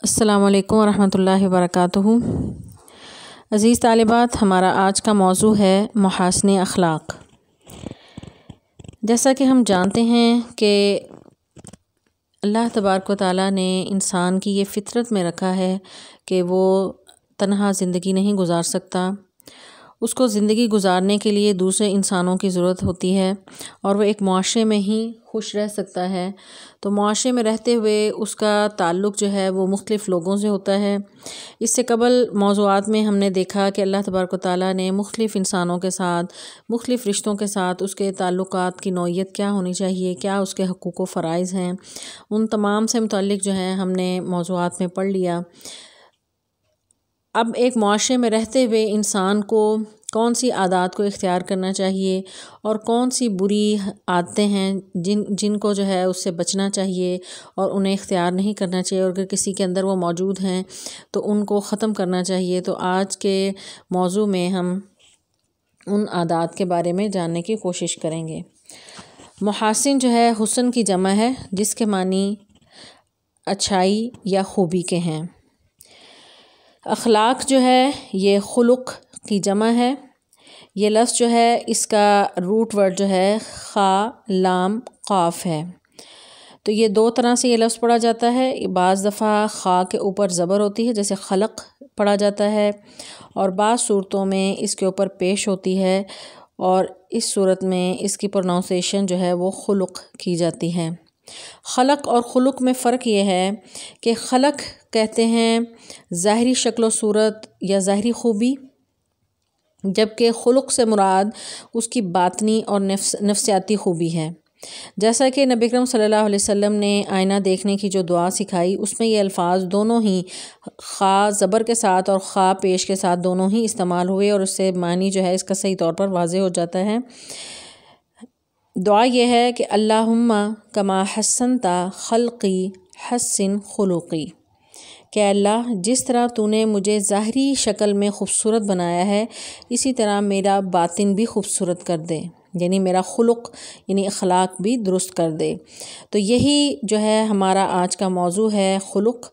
السلام علیکم ورحمۃ اللہ وبرکاتہ۔ عزیز طالبات، ہمارا آج کا موضوع ہے محاسن اخلاق۔ جیسا کہ ہم جانتے ہیں کہ اللہ تبارک و تعالیٰ نے انسان کی یہ فطرت میں رکھا ہے کہ وہ تنہا زندگی نہیں گزار سکتا، اس کو زندگی گزارنے کے لیے دوسرے انسانوں کی ضرورت ہوتی ہے اور وہ ایک معاشرے میں ہی خوش رہ سکتا ہے۔ تو معاشرے میں رہتے ہوئے اس کا تعلق جو ہے وہ مختلف لوگوں سے ہوتا ہے۔ اس سے قبل موضوعات میں ہم نے دیکھا کہ اللہ تبارک و تعالیٰ نے مختلف انسانوں کے ساتھ، مختلف رشتوں کے ساتھ اس کے تعلقات کی نوعیت کیا ہونی چاہیے، کیا اس کے حقوق و فرائض ہیں، ان تمام سے متعلق جو ہے ہم نے موضوعات میں پڑھ لیا۔ اب ایک معاشرے میں رہتے ہوئے انسان کو کون سی عادات کو اختیار کرنا چاہیے اور کون سی بری عادتیں ہیں جن کو جو ہے اس سے بچنا چاہیے اور انہیں اختیار نہیں کرنا چاہیے، اور اگر کسی کے اندر وہ موجود ہیں تو ان کو ختم کرنا چاہیے۔ تو آج کے موضوع میں ہم ان عادات کے بارے میں جاننے کی کوشش کریں گے۔ محاسن جو ہے حسن کی جمع ہے، جس کے معنی اچھائی یا خوبی کے ہیں۔ اخلاق جو ہے یہ خلق کی جمع ہے۔ یہ لفظ جو ہے اس کا روٹ ورڈ جو ہے خا لام قاف ہے۔ تو یہ دو طرح سے یہ لفظ پڑھا جاتا ہے۔ بعض دفعہ خا کے اوپر زبر ہوتی ہے، جیسے خلق پڑھا جاتا ہے، اور بعض صورتوں میں اس کے اوپر پیش ہوتی ہے، اور اس صورت میں اس کی پروننسیشن جو ہے وہ خلق کی جاتی ہے۔ خلق اور خلق میں فرق یہ ہے کہ خلق کہتے ہیں ظاہری شکل و صورت یا ظاہری خوبی، جبکہ خلق سے مراد اس کی باطنی اور نفسیاتی خوبی ہے۔ جیسا کہ نبی اکرم صلی اللہ علیہ وسلم نے آئینہ دیکھنے کی جو دعا سکھائی، اس میں یہ الفاظ دونوں ہی خا زبر کے ساتھ اور خا پیش کے ساتھ دونوں ہی استعمال ہوئے، اور اس سے معنی جو ہے اس کا صحیح طور پر واضح ہو جاتا ہے۔ دعا یہ ہے کہ اللہم کما حسنت خلقی حسن خلقی، کہ اللہ جس طرح تو نے مجھے ظاہری شکل میں خوبصورت بنایا ہے، اسی طرح میرا باطن بھی خوبصورت کر دے، یعنی میرا خلق یعنی اخلاق بھی درست کر دے۔ تو یہی جو ہے ہمارا آج کا موضوع ہے، خلق،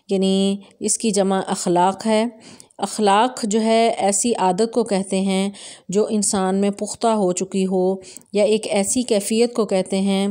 یعنی اس کی جمع اخلاق ہے۔ اخلاق جو ہے ایسی عادت کو کہتے ہیں جو انسان میں پختہ ہو چکی ہو، یا ایک ایسی کیفیت کو کہتے ہیں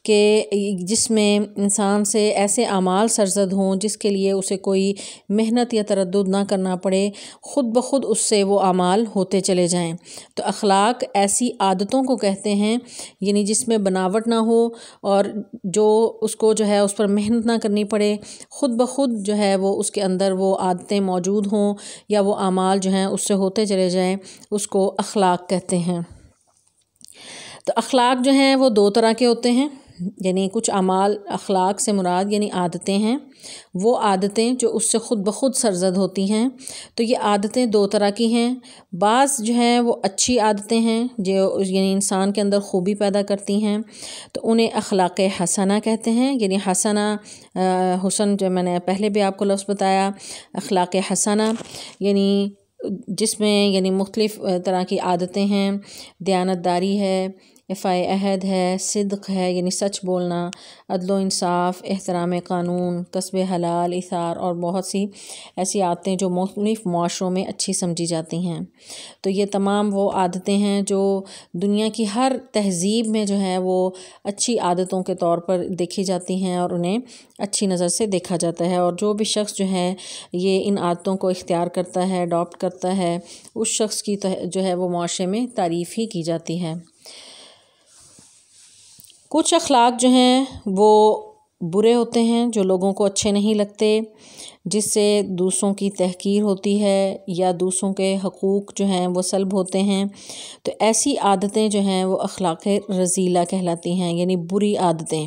کہ جس میں انسان سے ایسے اعمال سرزد ہوں جس کے لیے اسے کوئی محنت یا تردد نہ کرنا پڑے، خود بخود اس سے وہ اعمال ہوتے چلے جائیں۔ تو اخلاق ایسی عادتوں کو کہتے ہیں، یعنی جس میں بناوٹ نہ ہو اور جو اس کو جو ہے اس پر محنت نہ کرنی پڑے، خود بخود جو ہے وہ اس کے اندر وہ عادتیں موجود ہوں یا وہ اعمال جو ہیں اس سے ہوتے چلے جائیں، اس کو اخلاق کہتے ہیں۔ تو اخلاق جو ہیں وہ دو طرح کے ہوتے ہیں، یعنی کچھ اعمال، اخلاق سے مراد یعنی عادتیں ہیں، وہ عادتیں جو اس سے خود بخود سرزد ہوتی ہیں۔ تو یہ عادتیں دو طرح کی ہیں۔ بعض جو ہیں وہ اچھی عادتیں ہیں جو یعنی انسان کے اندر خوبی پیدا کرتی ہیں، تو انہیں اخلاق حسنہ کہتے ہیں۔ یعنی حسنہ، حسن جو میں نے پہلے بھی آپ کو لفظ بتایا، اخلاق حسنہ یعنی جس میں یعنی مختلف طرح کی عادتیں ہیں، دیانتداری ہے، وفائے عہد ہے، صدق ہے یعنی سچ بولنا، عدل و انصاف، احترام قانون، کسب حلال، ایثار، اور بہت سی ایسی عادتیں جو مختلف معاشروں میں اچھی سمجھی جاتی ہیں۔ تو یہ تمام وہ عادتیں ہیں جو دنیا کی ہر تہذیب میں جو ہے وہ اچھی عادتوں کے طور پر دیکھی جاتی ہیں اور انہیں اچھی نظر سے دیکھا جاتا ہے، اور جو بھی شخص جو ہے یہ ان عادتوں کو اختیار کرتا ہے، اڈاپٹ کرتا ہے، اس شخص کی جو ہے وہ معاشرے میں تعریف ہی کی جاتی ہے۔ کچھ اخلاق جو ہیں وہ برے ہوتے ہیں، جو لوگوں کو اچھے نہیں لگتے، جس سے دوسروں کی تحقیر ہوتی ہے یا دوسروں کے حقوق جو ہیں وہ سلب ہوتے ہیں۔ تو ایسی عادتیں جو ہیں وہ اخلاق رذیلہ کہلاتی ہیں، یعنی بری عادتیں۔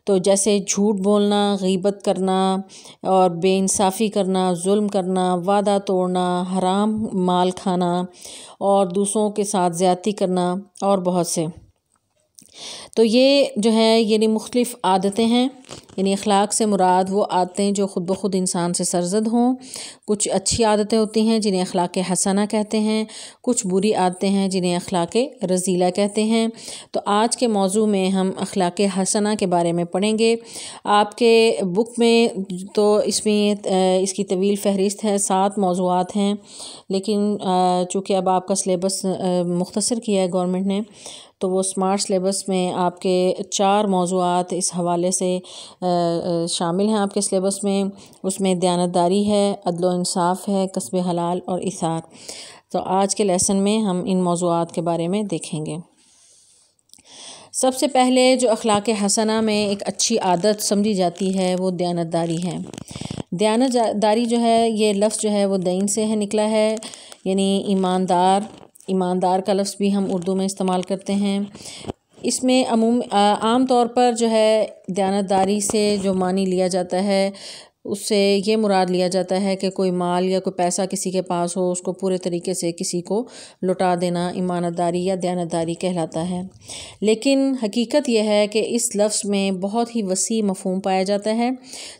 تو جیسے جھوٹ بولنا، غیبت کرنا اور بے انصافی کرنا، ظلم کرنا، وعدہ توڑنا، حرام مال کھانا اور دوسروں کے ساتھ زیادتی کرنا، اور بہت سے۔ تو یہ جو ہے یعنی مختلف عادتیں ہیں یعنی اخلاق سے مراد وہ عادتیں جو خود بخود انسان سے سرزد ہوں. کچھ اچھی عادتیں ہوتی ہیں جنہیں اخلاق حسنہ کہتے ہیں، کچھ بری عادتیں ہیں جنہیں اخلاق رذیلہ کہتے ہیں. تو آج کے موضوع میں ہم اخلاق حسنہ کے بارے میں پڑھیں گے. آپ کے بک میں تو اس کی طویل فہرست ہے، 7 موضوعات ہیں، لیکن چونکہ اب آپ کا سلیبس مختصر کیا ہے گورنمنٹ نے، تو وہ اسمارٹ سلیبس میں آپ کے 4 موضوعات اس حوالے سے شامل ہیں آپ کے سلیبس میں. اس میں دیانتداری ہے، عدل و انصاف ہے، کسب حلال اور ایثار. تو آج کے لیسن میں ہم ان موضوعات کے بارے میں دیکھیں گے. سب سے پہلے جو اخلاق حسنہ میں ایک اچھی عادت سمجھی جاتی ہے وہ دیانتداری ہے. دیانتداری جو ہے، یہ لفظ جو ہے وہ دین سے نکلا ہے، یعنی ایماندار کا لفظ بھی ہم اردو میں استعمال کرتے ہیں. اس میں عام طور پر جو ہے دیانتداری سے جو معنی لیا جاتا ہے اس سے یہ مراد لیا جاتا ہے کہ کوئی مال یا کوئی پیسہ کسی کے پاس ہو، اس کو پورے طریقے سے کسی کو لوٹا دینا ایمانداری یا دیانتداری کہلاتا ہے. لیکن حقیقت یہ ہے کہ اس لفظ میں بہت ہی وسیع مفہوم پایا جاتا ہے.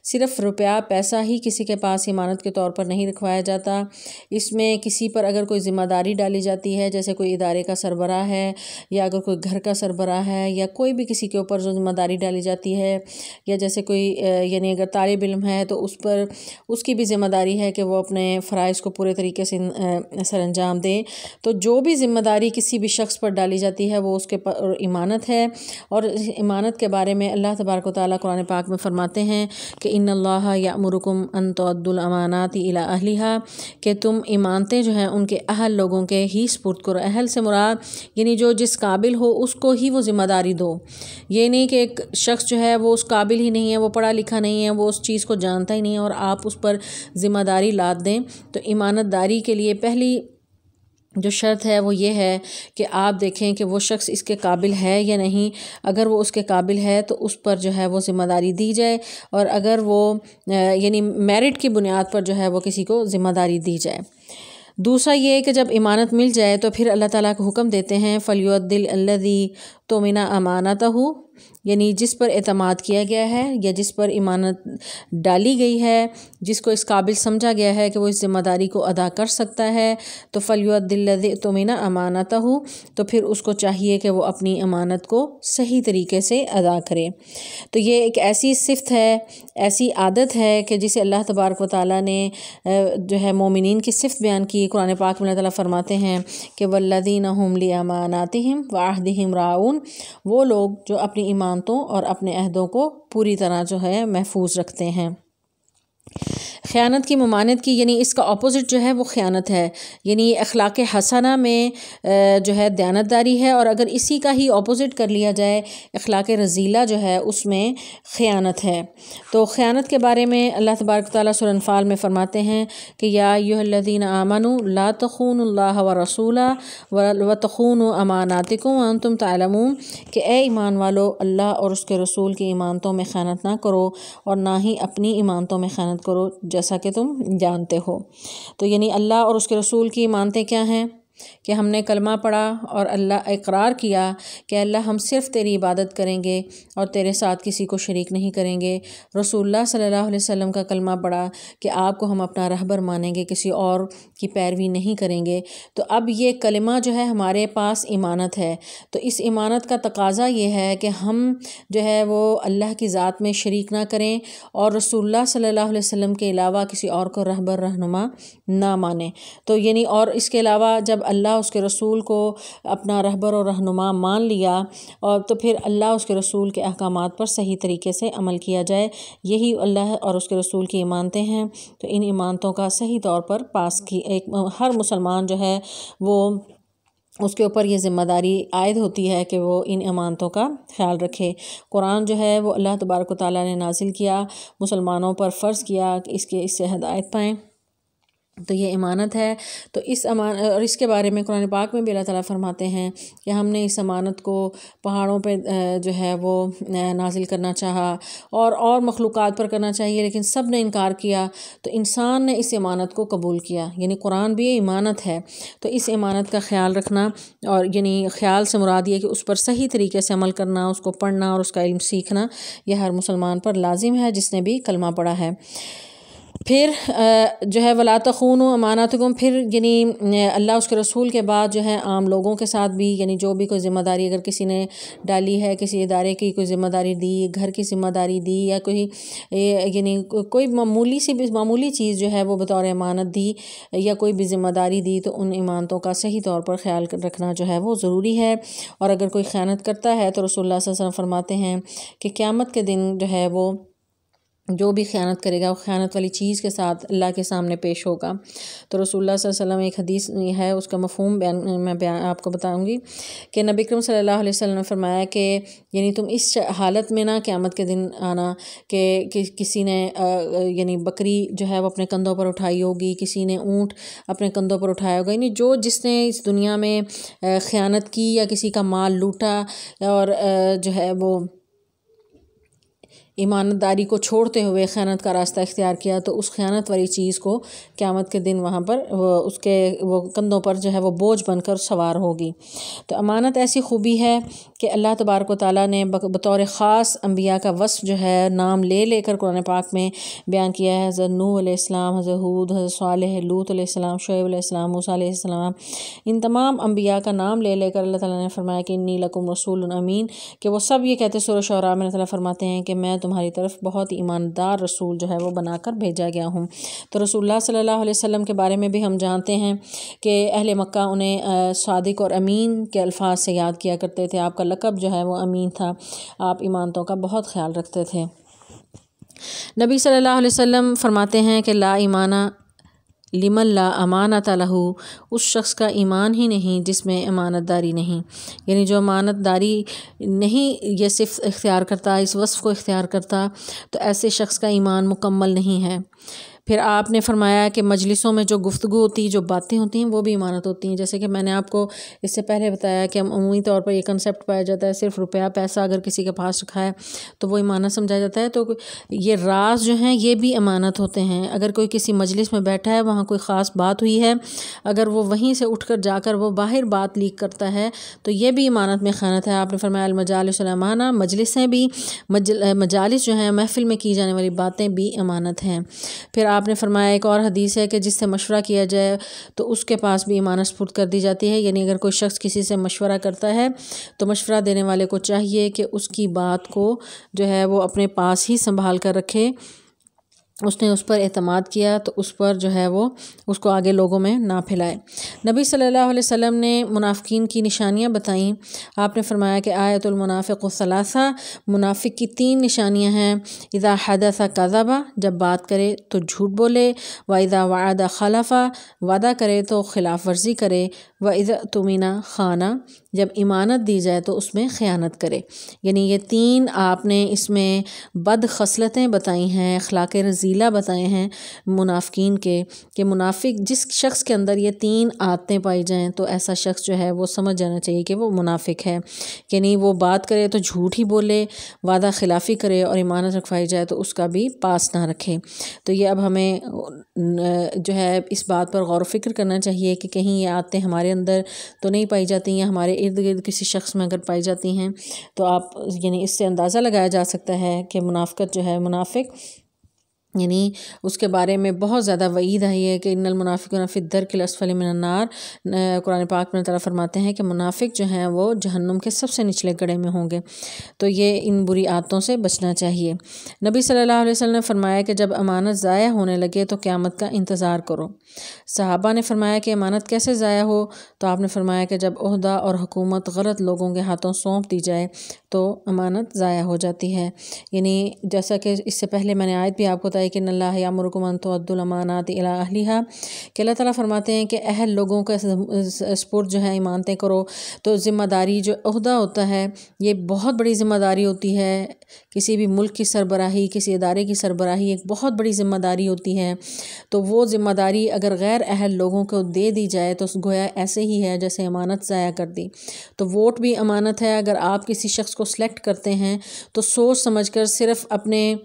صرف روپیہ پیسہ ہی کسی کے پاس امانت کے طور پر نہیں رکھوایا جاتا. اس میں کسی پر اگر کوئی ذمہ داری ڈالی جاتی ہے، جیسے کوئی ادارے کا سربراہ ہے یا اگر کوئی گھر کا سربراہ ہے یا کوئی بھی کسی کے اوپر جو ذمہ داری ڈالی جاتی ہے، یا جیسے کوئی یعنی اگر طالب علم ہے تو اس کی بھی ذمہ داری ہے کہ وہ اپنے فرائض کو پورے طریقے سے سر انجام دے. تو جو بھی ذمہ داری کسی بھی شخص پر ڈالی جاتی ہے وہ اس کے پر امانت ہے. اور امانت کے بارے میں اللہ تبارک و تعالیٰ قرآن پاک میں فرماتے ہیں کہ ان اللہ یأمرکم ان تؤدوا الامانات الی اہلھا، کہ تم امانتیں جو ہیں ان کے اہل لوگوں کے ہی سپرد کرو. اہل سے مراد یعنی جو جس قابل ہو اس کو ہی وہ ذمہ داری دو. یہ نہیں کہ ایک شخص جو ہے وہ اس قابل ہی نہیں ہے، وہ پڑھا لکھا نہیں ہے، وہ اس چیز کو جانتا ہی نہیں ہے اور آپ اس پر ذمہ داری لاد دیں. تو امانت داری کے لیے پہلی جو شرط ہے وہ یہ ہے کہ آپ دیکھیں کہ وہ شخص اس کے قابل ہے یا نہیں. اگر وہ اس کے قابل ہے تو اس پر جو ہے وہ ذمہ داری دی جائے، اور اگر وہ یعنی میرٹ کی بنیاد پر جو ہے وہ کسی کو ذمہ داری دی جائے. دوسرا یہ کہ جب امانت مل جائے تو پھر اللہ تعالیٰ کو حکم دیتے ہیں فَلْيُؤَدِّ الَّذِي اؤْتُمِنَ أَمَانَتَهُ، یعنی جس پر اعتماد کیا گیا ہے یا جس پر امانت ڈالی گئی ہے، جس کو اس قابل سمجھا گیا ہے کہ وہ اس ذمہ داری کو ادا کر سکتا ہے، تو فَلْيُؤَدِّ الَّذِي اؤْتُمِنَ أَمَانَتَهُ، تو پھر اس کو چاہیے کہ وہ اپنی امانت کو صحیح طریقے سے ادا کرے. تو یہ ایک ایسی صفت ہے، ایسی عادت ہے کہ جسے اللہ تبارک و تعالیٰ نے جو ہے مومنین کی صفت بیان کی. قرآن پاک میں اللہ تعالیٰ فرماتے ہیں کہ وَالَّذِينَ هُمْ لِأَمَانَاتِهِمْ وَعَهْدِهِمْ رَاعُونَ، وہ لوگ جو اپنی ایمانتوں اور اپنے عہدوں کو پوری طرح جو ہے محفوظ رکھتے ہیں. خیانت کی ممانعت کی یعنی اس کا اپوزٹ جو ہے وہ خیانت ہے. یعنی اخلاق حسنہ میں جو ہے دیانتداری ہے، اور اگر اسی کا ہی اپوزٹ کر لیا جائے اخلاق رذیلہ جو ہے اس میں خیانت ہے. تو خیانت کے بارے میں اللہ تبارک و تعالیٰ سورہ انفال میں فرماتے ہیں کہ یا ایھا الذین آمنوا لا تخونوا اللہ ورسولہ وتخونوا اماناتکم وانتم تعلمون، کہ اے ایمان والو اللہ اور اس کے رسول کی ایمانتوں میں خیانت نہ کرو اور نہ ہی اپنی ایمانتوں میں خیانت کرو جیسا کہ تم جانتے ہو. تو یعنی اللہ اور اس کے رسول کی ایمانتیں کیا ہیں کہ ہم نے کلمہ پڑھا اور اللہ اقرار کیا کہ اللہ ہم صرف تیری عبادت کریں گے اور تیرے ساتھ کسی کو شریک نہیں کریں گے. رسول اللہ صلی اللہ علیہ وسلم کا کلمہ پڑھا کہ آپ کو ہم اپنا رہبر مانیں گے، کسی اور کی پیروی نہیں کریں گے. تو اب یہ کلمہ جو ہے ہمارے پاس ایمانت ہے. تو اس ایمانت کا تقاضا یہ ہے کہ ہم جو ہے وہ اللہ کی ذات میں شریک نہ کریں اور رسول اللہ صلی اللہ علیہ وسلم کے علاوہ کسی اور کو رہبر رہنما نہ مانیں. تو یعنی اور اس کے علاوہ جب اللہ اس کے رسول کو اپنا رہبر اور رہنما مان لیا اور تو پھر اللہ اس کے رسول کے احکامات پر صحیح طریقے سے عمل کیا جائے. یہی اللہ اور اس کے رسول کی ایمانتیں ہیں. تو ان ایمانتوں کا صحیح طور پر ہر مسلمان جو ہے وہ اس کے اوپر یہ ذمہ داری عائد ہوتی ہے کہ وہ ان ایمانتوں کا خیال رکھے. قرآن جو ہے وہ اللہ تبارک و تعالیٰ نے نازل کیا، مسلمانوں پر فرض کیا کہ اس سے ہدایت پائیں. تو یہ امانت ہے۔ تو اس اور اس کے بارے میں قرآن پاک میں بھی اللہ تعالیٰ فرماتے ہیں کہ ہم نے اس امانت کو پہاڑوں پہ جو ہے وہ نازل کرنا چاہا اور مخلوقات پر کرنا چاہیے، لیکن سب نے انکار کیا، تو انسان نے اس امانت کو قبول کیا، یعنی قرآن بھی امانت ہے۔ تو اس امانت کا خیال رکھنا، اور یعنی خیال سے مراد یہ کہ اس پر صحیح طریقے سے عمل کرنا، اس کو پڑھنا اور اس کا علم سیکھنا، یہ ہر مسلمان پر لازم ہے جس نے بھی کلمہ پڑھا ہے۔ پھر جو ہے وَلَا تَخُونُوا أَمَانَاتِكُمْ، پھر یعنی اللہ اس کے رسول کے بعد جو ہے عام لوگوں کے ساتھ بھی، یعنی جو بھی کوئی ذمہ داری اگر کسی نے ڈالی ہے، کسی ادارے کی کوئی ذمہ داری دی، گھر کی ذمہ داری دی، یا کوئی یعنی کوئی معمولی چیز جو ہے وہ بطور امانت دی، یا کوئی بھی ذمہ داری دی، تو ان امانتوں کا صحیح طور پر خیال رکھنا جو ہے وہ ضروری ہے۔ اور اگر کوئی خیانت کرتا ہے تو رسول اللہ صلی اللہ علیہ وسلم فرماتے ہیں کہ قیامت کے دن جو ہے وہ جو بھی خیانت کرے گا وہ خیانت والی چیز کے ساتھ اللہ کے سامنے پیش ہوگا۔ تو رسول اللہ صلی اللہ علیہ وسلم ایک حدیث ہے، اس کا مفہوم میں آپ کو بتاؤں گی کہ نبی اکرم صلی اللہ علیہ وسلم نے فرمایا کہ یعنی تم اس حالت میں نہ قیامت کے دن آنا کہ کسی نے یعنی بکری جو ہے وہ اپنے کندھوں پر اٹھائی ہوگی، کسی نے اونٹ اپنے کندھوں پر اٹھایا ہوگا، یعنی جس نے اس دنیا میں خیانت کی یا کسی کا مال لوٹا اور جو ہے وہ ایمانت داری کو چھوڑتے ہوئے خیانت کا راستہ اختیار کیا، تو اس خیانت والی چیز کو قیامت کے دن وہاں پر اس کے کندھوں پر جو ہے وہ بوجھ بن کر سوار ہوگی۔ تو امانت ایسی خوبی ہے کہ اللہ تبارک و تعالیٰ نے بطور خاص انبیاء کا وصف جو ہے نام لے کر قرآن پاک میں بیان کیا ہے۔ حضرت نوح علیہ السلام، حضرت ہود، حضرت صالح، لوط علیہ السلام، شعیب علیہ السلام، موسیٰ علیہ السلام، ان تمام انبیاء کا نام لے کر اللہ تعالیٰ نے فرمایا کہ انی لکم رسول امین، کہ وہ سب یہ کہتے سورہ شعراء میں اللہ تعالیٰ فرماتے ہیں کہ میں تمہاری طرف بہت ہی ایماندار رسول جو ہے وہ بنا کر بھیجا گیا ہوں۔ تو رسول اللہ صلی اللہ علیہ وسلم کے بارے میں بھی ہم جانتے ہیں کہ اہل مکہ انہیں صادق اور امین کے الفاظ سے یاد کیا کرتے تھے۔ آپ کا لقب جو ہے وہ امین تھا، آپ ایمانتوں کا بہت خیال رکھتے تھے۔ نبی صلی اللہ علیہ وسلم فرماتے ہیں کہ لا ایمانہ لمن لا امانت لہ، اس شخص کا ایمان ہی نہیں جس میں امانت داری نہیں، یعنی جو امانت داری نہیں یہ صرف اختیار کرتا، اس وصف کو اختیار کرتا، تو ایسے شخص کا ایمان مکمل نہیں ہے۔ پھر آپ نے فرمایا کہ مجلسوں میں جو گفتگو ہوتی، جو باتیں ہوتی ہیں، وہ بھی امانت ہوتی ہیں۔ جیسے کہ میں نے آپ کو اس سے پہلے بتایا کہ عمومی طور پر یہ کنسیپٹ پایا جاتا ہے صرف روپیہ پیسہ اگر کسی کے پاس رکھا ہے تو وہ امانت سمجھا جاتا ہے، تو یہ راز جو ہیں یہ بھی امانت ہوتے ہیں۔ اگر کوئی کسی مجلس میں بیٹھا ہے، وہاں کوئی خاص بات ہوئی ہے، اگر وہ وہیں سے اٹھ کر جا کر وہ باہر بات لیک کرتا ہے تو یہ بھی امانت میں خیانت ہے۔ آپ نے فرمایا المجالس الامانہ، مجلسیں بھی، مجالس جو ہیں محفل میں کی جانے والی باتیں بھی امانت ہیں۔ پھر آپ نے فرمایا ایک اور حدیث ہے کہ جس سے مشورہ کیا جائے تو اس کے پاس بھی امانت سپرد کر دی جاتی ہے، یعنی اگر کوئی شخص کسی سے مشورہ کرتا ہے تو مشورہ دینے والے کو چاہیے کہ اس کی بات کو جو ہے وہ اپنے پاس ہی سنبھال کر رکھے، اس نے اس پر اعتماد کیا تو اس پر جو ہے وہ اس کو آگے لوگوں میں نہ پھیلائے۔ نبی صلی اللہ علیہ وسلم نے منافقین کی نشانیاں بتائیں۔ آپ نے فرمایا کہ آیت المنافق ثلاثہ، منافق کی 3 نشانیاں ہیں۔ اذا حدث کذب، جب بات کرے تو جھوٹ بولے، واذا وعد خلف، وعدہ کرے تو خلاف ورزی کرے، واذا اؤتمن خان، جب امانت دی جائے تو اس میں خیانت کرے۔ یعنی یہ 3 آپ نے اس میں بد خصلتیں بتائی ہیں، اخلاق رذیلہ بتائے ہیں منافقین کے، کہ منافق جس شخص کے اندر یہ 3 عادتیں پائی جائیں تو ایسا شخص جو ہے وہ سمجھ جانا چاہیے کہ وہ منافق ہے۔ یعنی وہ بات کرے تو جھوٹ ہی بولے، وعدہ خلافی کرے، اور امانت رکھوائی جائے تو اس کا بھی پاس نہ رکھے۔ تو یہ اب ہمیں جو ہے اس بات پر غور و فکر کرنا چاہیے کہ کہیں یہ عادتیں ہمارے اندر تو نہیں پائی جاتی ہیں، ہمارے ارد گرد کسی شخص میں اگر پائی جاتی ہیں تو آپ یعنی اس سے اندازہ لگایا جا سکتا ہے کہ منافقت جو ہے، منافق یعنی اس کے بارے میں بہت زیادہ وعید آئی ہے کہ ان المنافقین فی الدرک الاسفل من النار۔ قرآن پاک میں تعالیٰ فرماتے ہیں کہ منافق جو ہیں وہ جہنم کے سب سے نچلے گڑھے میں ہوں گے۔ تو یہ ان بری عادتوں سے بچنا چاہیے۔ نبی صلی اللہ علیہ وسلم نے فرمایا کہ جب امانت ضائع ہونے لگے تو قیامت کا انتظار کرو۔ صحابہ نے فرمایا کہ امانت کیسے ضائع ہو؟ تو آپ نے فرمایا کہ جب عہدہ اور حکومت غلط لوگوں کے ہاتھوں سونپ دی جائے تو امانت ضائع ہو جاتی ہے۔ یعنی جیسا کہ اس سے پہلے میں نے آیت بھی آپ کو بتائی کہ ان اللہ یامرکم ان تؤدوا الامانات الی اہلھا، کہ اللہ تعالیٰ فرماتے ہیں کہ اہل لوگوں کا سپرد جو ہے امانتیں کرو۔ تو ذمہ داری جو عہدہ ہوتا ہے یہ بہت بڑی ذمہ داری ہوتی ہے۔ کسی بھی ملک کی سربراہی، کسی ادارے کی سربراہی ایک بہت بڑی ذمہ داری ہوتی ہے۔ تو وہ ذمہ داری اگر غیر اہل لوگوں کو دے دی جائے تو گویا ایسے ہی ہے جیسے امانت ضائع کر دی۔ تو ووٹ بھی امانت ہے۔ اگر آپ کسی شخص کو سلیکٹ کرتے ہیں تو سوچ سمجھ کر، صرف اپنے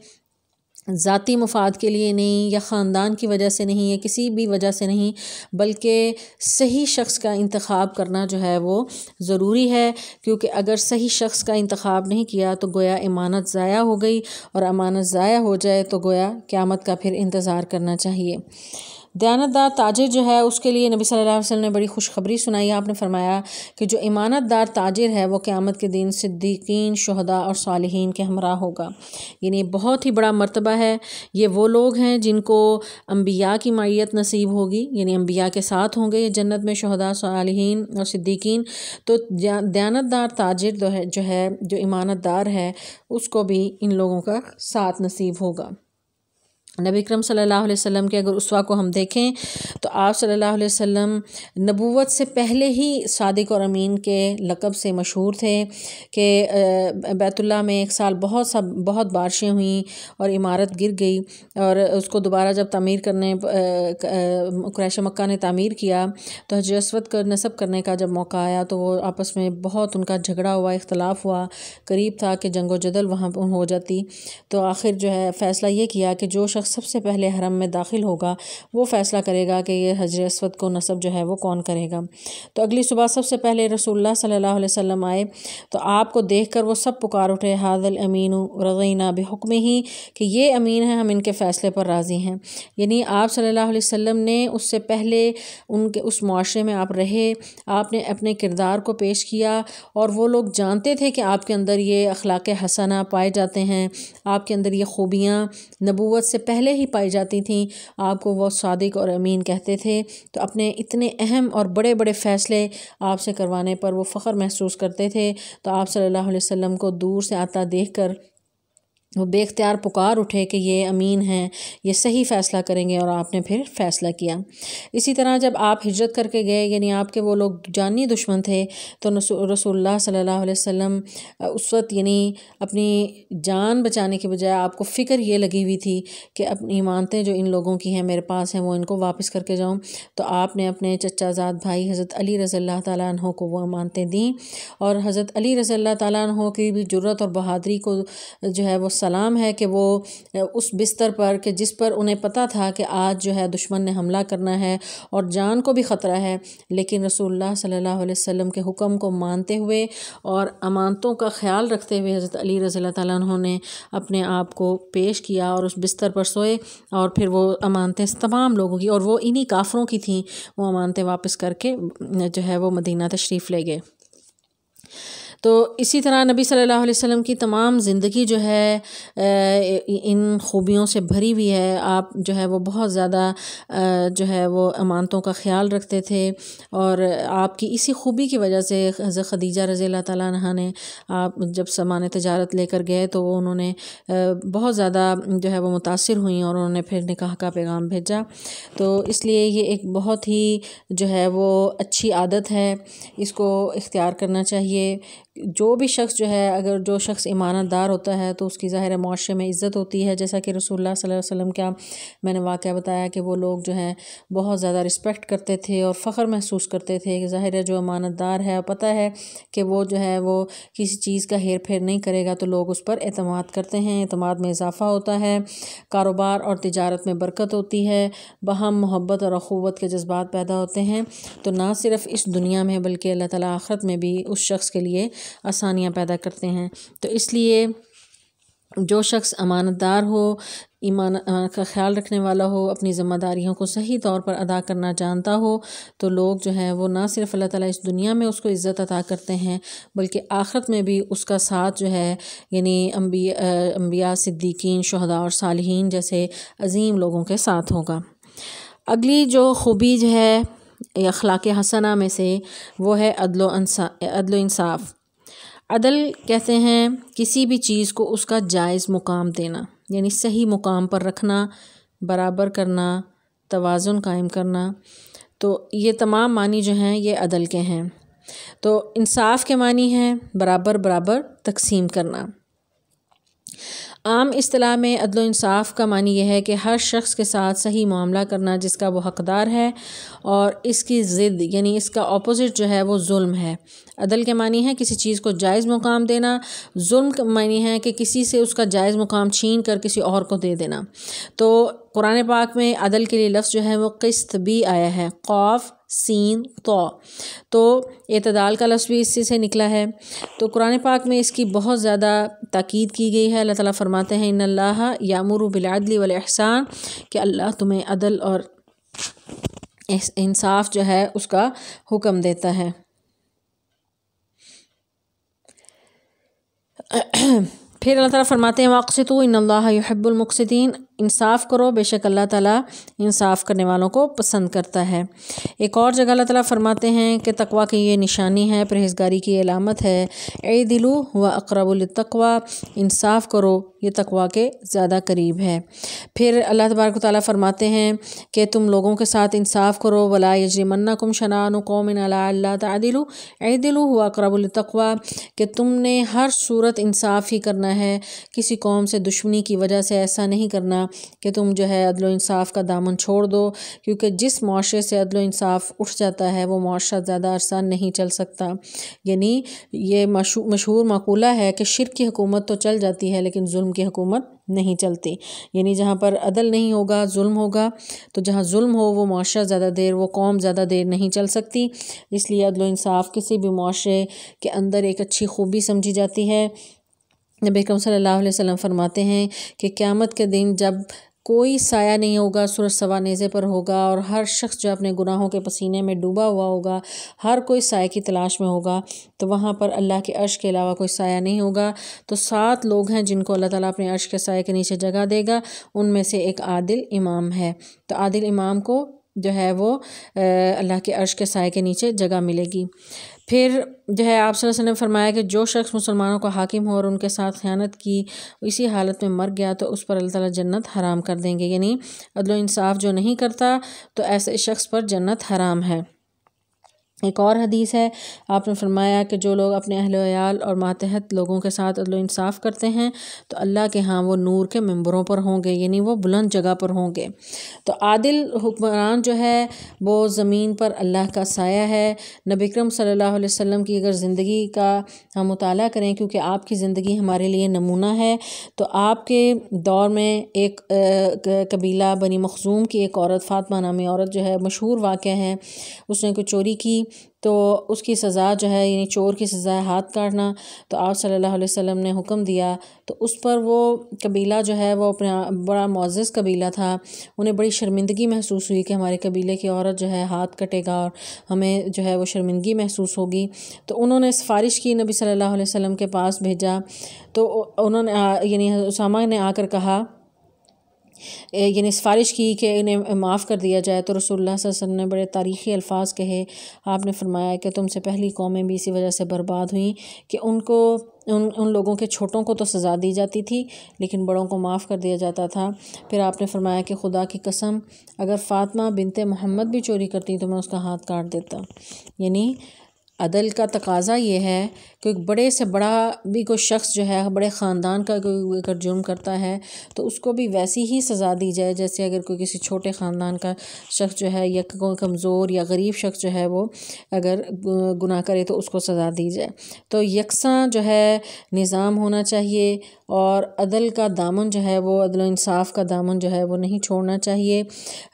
ذاتی مفاد کے لیے نہیں، یا خاندان کی وجہ سے نہیں، یا کسی بھی وجہ سے نہیں، بلکہ صحیح شخص کا انتخاب کرنا جو ہے وہ ضروری ہے، کیونکہ اگر صحیح شخص کا انتخاب نہیں کیا تو گویا امانت ضائع ہو گئی، اور امانت ضائع ہو جائے تو گویا قیامت کا پھر انتظار کرنا چاہیے۔ دیانتدار تاجر جو ہے اس کے لیے نبی صلی اللہ علیہ وسلم نے بڑی خوشخبری سنائی۔ آپ نے فرمایا کہ جو امانت دار تاجر ہے وہ قیامت کے دن صدیقین، شہداء اور صالحین کے ہمراہ ہوگا۔ یعنی بہت ہی بڑا مرتبہ ہے۔ یہ وہ لوگ ہیں جن کو انبیاء کی معیت نصیب ہوگی، یعنی انبیاء کے ساتھ ہوں گے یہ جنت میں، شہداء، صالحین اور صدیقین۔ تو دیانتدار تاجر جو امانت دار ہے اس کو بھی ان لوگوں کا ساتھ نصیب ہوگا۔ نبی اکرم صلی اللہ علیہ وسلم کے اگر اسوہ کو ہم دیکھیں تو آپ صلی اللہ علیہ وسلم نبوت سے پہلے ہی صادق اور امین کے لقب سے مشہور تھے، کہ بیت اللہ میں ایک سال بہت بارشیں ہوئیں اور عمارت گر گئی، اور اس کو دوبارہ جب تعمیر کرنے قریش مکہ نے تعمیر کیا تو حجر اسود کا نصب کرنے کا جب موقع آیا تو وہ آپس میں بہت ان کا جھگڑا ہوا، اختلاف ہوا، قریب تھا کہ جنگ و جدل وہاں ہو جاتی۔ تو آخر جو ہے فیصلہ یہ کیا کہ جو شخص سب سے پہلے حرم میں داخل ہوگا وہ فیصلہ کرے گا کہ یہ حجر اسود کو نصب جو ہے وہ کون کرے گا۔ تو اگلی صبح سب سے پہلے رسول اللہ صلی اللہ علیہ وسلم آئے تو آپ کو دیکھ کر وہ سب پکار اٹھے، ھذا الامین رضینا بحکمہ، کہ یہ امین ہے، ہم ان کے فیصلے پر راضی ہیں۔ یعنی آپ صلی اللہ علیہ وسلم نے اس سے پہلے ان کے اس معاشرے میں آپ رہے، آپ نے اپنے کردار کو پیش کیا، اور وہ لوگ جانتے تھے کہ آپ کے اندر یہ اخلاق حسنہ پائے جاتے ہیں، آپ کے اندر یہ خوبیاں نبوت سے پہلے ہی پائی جاتی تھیں، آپ کو وہ صادق اور امین کہتے تھے۔ تو اپنے اتنے اہم اور بڑے بڑے فیصلے آپ سے کروانے پر وہ فخر محسوس کرتے تھے۔ تو آپ صلی اللہ علیہ وسلم کو دور سے آتا دیکھ کر وہ بے اختیار پکار اٹھے کہ یہ امین ہیں، یہ صحیح فیصلہ کریں گے، اور آپ نے پھر فیصلہ کیا۔ اسی طرح جب آپ ہجرت کر کے گئے، یعنی آپ کے وہ لوگ جانی دشمن تھے، تو رسول اللہ صلی اللہ علیہ وسلم اس وقت یعنی اپنی جان بچانے کے بجائے آپ کو فکر یہ لگی ہوئی تھی کہ اپنی ایمانتیں جو ان لوگوں کی ہیں میرے پاس ہیں وہ ان کو واپس کر کے جاؤں۔ تو آپ نے اپنے چچا زاد بھائی حضرت علی رضی اللہ تعالیٰ عنہ کو وہ امانتیں دیں، اور حضرت علی رضی اللہ تعالیٰ عنہ کی بھی جرأت اور بہادری کو جو ہے وہ سلام ہے کہ وہ اس بستر پر کہ جس پر انہیں پتہ تھا کہ آج جو ہے دشمن نے حملہ کرنا ہے اور جان کو بھی خطرہ ہے، لیکن رسول اللہ صلی اللہ علیہ وسلم کے حکم کو مانتے ہوئے اور امانتوں کا خیال رکھتے ہوئے حضرت علی رضی اللہ تعالیٰ عنہ نے اپنے آپ کو پیش کیا اور اس بستر پر سوئے، اور پھر وہ امانتیں تمام لوگوں کی، اور وہ انہی کافروں کی تھیں، وہ امانتیں واپس کر کے جو ہے وہ مدینہ تشریف لے گئے۔ تو اسی طرح نبی صلی اللہ علیہ وسلم کی تمام زندگی جو ہے ان خوبیوں سے بھری ہوئی ہے۔ آپ جو ہے وہ بہت زیادہ جو ہے وہ امانتوں کا خیال رکھتے تھے، اور آپ کی اسی خوبی کی وجہ سے حضرت خدیجہ رضی اللہ تعالیٰ عنہ نے آپ جب سامان تجارت لے کر گئے تو انہوں نے بہت زیادہ جو ہے وہ متاثر ہوئیں، اور انہوں نے پھر نکاح کا پیغام بھیجا۔ تو اس لیے یہ ایک بہت ہی جو ہے وہ اچھی عادت ہے، اس کو اختیار کرنا چاہیے۔ جو بھی شخص جو ہے، اگر جو شخص امانت دار ہوتا ہے تو اس کی ظاہر معاشرے میں عزت ہوتی ہے، جیسا کہ رسول اللہ صلی اللہ علیہ وسلم کا میں نے واقعہ بتایا کہ وہ لوگ جو ہیں بہت زیادہ رسپیکٹ کرتے تھے اور فخر محسوس کرتے تھے کہ ظاہر ہے جو امانت دار ہے، پتہ ہے کہ وہ جو ہے وہ کسی چیز کا ہیر پھیر نہیں کرے گا، تو لوگ اس پر اعتماد کرتے ہیں، اعتماد میں اضافہ ہوتا ہے، کاروبار اور تجارت میں برکت ہوتی ہے، باہم محبت اور اخوت کے جذبات پیدا ہوتے ہیں۔ تو نہ صرف اس دنیا میں بلکہ اللہ تعالیٰ آخرت میں بھی اس شخص کے لیے آسانیاں پیدا کرتے ہیں۔ تو اس لیے جو شخص امانت دار ہو، ایمان کا خیال رکھنے والا ہو، اپنی ذمہ داریوں کو صحیح طور پر ادا کرنا جانتا ہو، تو لوگ جو ہیں وہ نہ صرف اللہ تعالیٰ اس دنیا میں اس کو عزت عطا کرتے ہیں بلکہ آخرت میں بھی اس کا ساتھ جو ہے یعنی انبیاء، صدیقین، شہداء اور صالحین جیسے عظیم لوگوں کے ساتھ ہوگا۔ اگلی جو خوبی جو ہے اخلاق حسنہ میں سے وہ ہے عدل و انصاف۔ عدل کہتے ہیں کسی بھی چیز کو اس کا جائز مقام دینا، یعنی صحیح مقام پر رکھنا، برابر کرنا، توازن قائم کرنا۔ تو یہ تمام معنی جو ہیں یہ عدل کے ہیں۔ تو انصاف کے معنی ہیں برابر برابر تقسیم کرنا۔ عام اصطلاح میں عدل و انصاف کا معنی یہ ہے کہ ہر شخص کے ساتھ صحیح معاملہ کرنا جس کا وہ حقدار ہے، اور اس کی ضد یعنی اس کا اپوزٹ جو ہے وہ ظلم ہے۔ عدل کے معنی ہے کسی چیز کو جائز مقام دینا، ظلم کا معنی ہے کہ کسی سے اس کا جائز مقام چھین کر کسی اور کو دے دینا۔ تو قرآن پاک میں عدل کے لیے لفظ جو ہے وہ قسط بھی آیا ہے، قاف سین طا، تو اعتدال کا لفظ بھی اسی سے نکلا ہے۔ تو قرآن پاک میں اس کی بہت زیادہ تاکید کی گئی ہے۔ اللہ تعالیٰ فرماتے ہیں ان اللہ یامر بالعدل والاحسان، کہ اللہ تمہیں عدل اور انصاف جو ہے اس کا حکم دیتا ہے۔ پھر اللہ تعالیٰ فرماتے ہیں واقسطوا ان اللہ یحب المقسطین، انصاف کرو بے شک اللہ تعالیٰ انصاف کرنے والوں کو پسند کرتا ہے۔ ایک اور جگہ اللہ تعالیٰ فرماتے ہیں کہ تقویٰ کی یہ نشانی ہے، پرہیزگاری کی علامت ہے، اعدلوا هو اقرب للتقویٰ، انصاف کرو یہ تقویٰ کے زیادہ قریب ہے۔ پھر اللہ تبارک و تعالیٰ فرماتے ہیں کہ تم لوگوں کے ساتھ انصاف کرو، ولا یجرمنکم شنآن قوم علی الا تعدلوا اعدلوا هو اقرب للتقویٰ، کہ تم نے ہر صورت انصاف ہی کرنا ہے، کسی قوم سے دشمنی کی وجہ سے ایسا نہیں کرنا کہ تم جو ہے عدل و انصاف کا دامن چھوڑ دو، کیونکہ جس معاشرے سے عدل و انصاف اٹھ جاتا ہے وہ معاشرہ زیادہ عرصہ نہیں چل سکتا۔ یعنی یہ مشہور مقولہ ہے کہ شرک کی حکومت تو چل جاتی ہے لیکن ظلم کی حکومت نہیں چلتی۔ یعنی جہاں پر عدل نہیں ہوگا ظلم ہوگا، تو جہاں ظلم ہو وہ معاشرہ زیادہ دیر، وہ قوم زیادہ دیر نہیں چل سکتی۔ اس لیے عدل و انصاف کسی بھی معاشرے کے اندر ایک اچھی خوبی سمجھی جاتی ہے۔ نبی اکرم صلی اللہ علیہ وسلم فرماتے ہیں کہ قیامت کے دن جب کوئی سایہ نہیں ہوگا، سورج سوا نیزے پر ہوگا، اور ہر شخص جو اپنے گناہوں کے پسینے میں ڈوبا ہوا ہوگا، ہر کوئی سائے کی تلاش میں ہوگا، تو وہاں پر اللہ کے عرش کے علاوہ کوئی سایہ نہیں ہوگا۔ تو 7 لوگ ہیں جن کو اللہ تعالیٰ اپنے عرش کے سائے کے نیچے جگہ دے گا، ان میں سے ایک عادل امام ہے۔ تو عادل امام کو جو ہے وہ اللہ کے عرش کے سائے کے نیچے جگہ ملے گی۔ پھر جو ہے آپ صلی اللہ علیہ وسلم نے فرمایا کہ جو شخص مسلمانوں کو حاکم ہو اور ان کے ساتھ خیانت کی، اسی حالت میں مر گیا تو اس پر اللہ تعالیٰ جنت حرام کر دیں گے۔ یعنی عدل و انصاف جو نہیں کرتا تو ایسے شخص پر جنت حرام ہے۔ ایک اور حدیث ہے، آپ نے فرمایا کہ جو لوگ اپنے اہل و عیال اور ماتحت لوگوں کے ساتھ عدل و انصاف کرتے ہیں تو اللہ کے ہاں وہ نور کے ممبروں پر ہوں گے، یعنی وہ بلند جگہ پر ہوں گے۔ تو عادل حکمران جو ہے وہ زمین پر اللہ کا سایہ ہے۔ نبی اکرم صلی اللہ علیہ وسلم کی اگر زندگی کا ہم مطالعہ کریں، کیونکہ آپ کی زندگی ہمارے لیے نمونہ ہے، تو آپ کے دور میں ایک قبیلہ بنی مخزوم کی ایک عورت، فاطمہ نامی عورت جو ہے، مشہور واقعہ ہے، اس نے کوئی چوری کی تو اس کی سزا جو ہے یعنی چور کی سزا ہے ہاتھ کاٹنا۔ تو آپ صلی اللہ علیہ وسلم نے حکم دیا، تو اس پر وہ قبیلہ جو ہے وہ اپنا بڑا معزز قبیلہ تھا، انہیں بڑی شرمندگی محسوس ہوئی کہ ہمارے قبیلے کی عورت جو ہے ہاتھ کٹے گا اور ہمیں جو ہے وہ شرمندگی محسوس ہوگی۔ تو انہوں نے سفارش کی، نبی صلی اللہ علیہ وسلم کے پاس بھیجا، تو انہوں نے یعنی اسامہ نے آ کر کہا، یعنی سفارش کی کہ انہیں معاف کر دیا جائے۔ تو رسول اللہ صلی اللہ علیہ وسلم نے بڑے تاریخی الفاظ کہے، آپ نے فرمایا کہ تم سے پہلی قومیں بھی اسی وجہ سے برباد ہوئیں کہ ان لوگوں کے چھوٹوں کو تو سزا دی جاتی تھی لیکن بڑوں کو معاف کر دیا جاتا تھا۔ پھر آپ نے فرمایا کہ خدا کی قسم اگر فاطمہ بنت محمد بھی چوری کرتی تو میں اس کا ہاتھ کاٹ دیتا۔ یعنی عدل کا تقاضا یہ ہے کہ بڑے سے بڑا بھی کوئی شخص جو ہے، بڑے خاندان کا کوئی اگر جرم کرتا ہے تو اس کو بھی ویسی ہی سزا دی جائے جیسے اگر کوئی کسی چھوٹے خاندان کا شخص جو ہے یا کوئی کمزور یا غریب شخص جو ہے وہ اگر گناہ کرے تو اس کو سزا دی جائے۔ تو یکساں جو ہے نظام ہونا چاہیے، اور عدل کا دامن جو ہے وہ عدل و انصاف کا دامن جو ہے وہ نہیں چھوڑنا چاہیے۔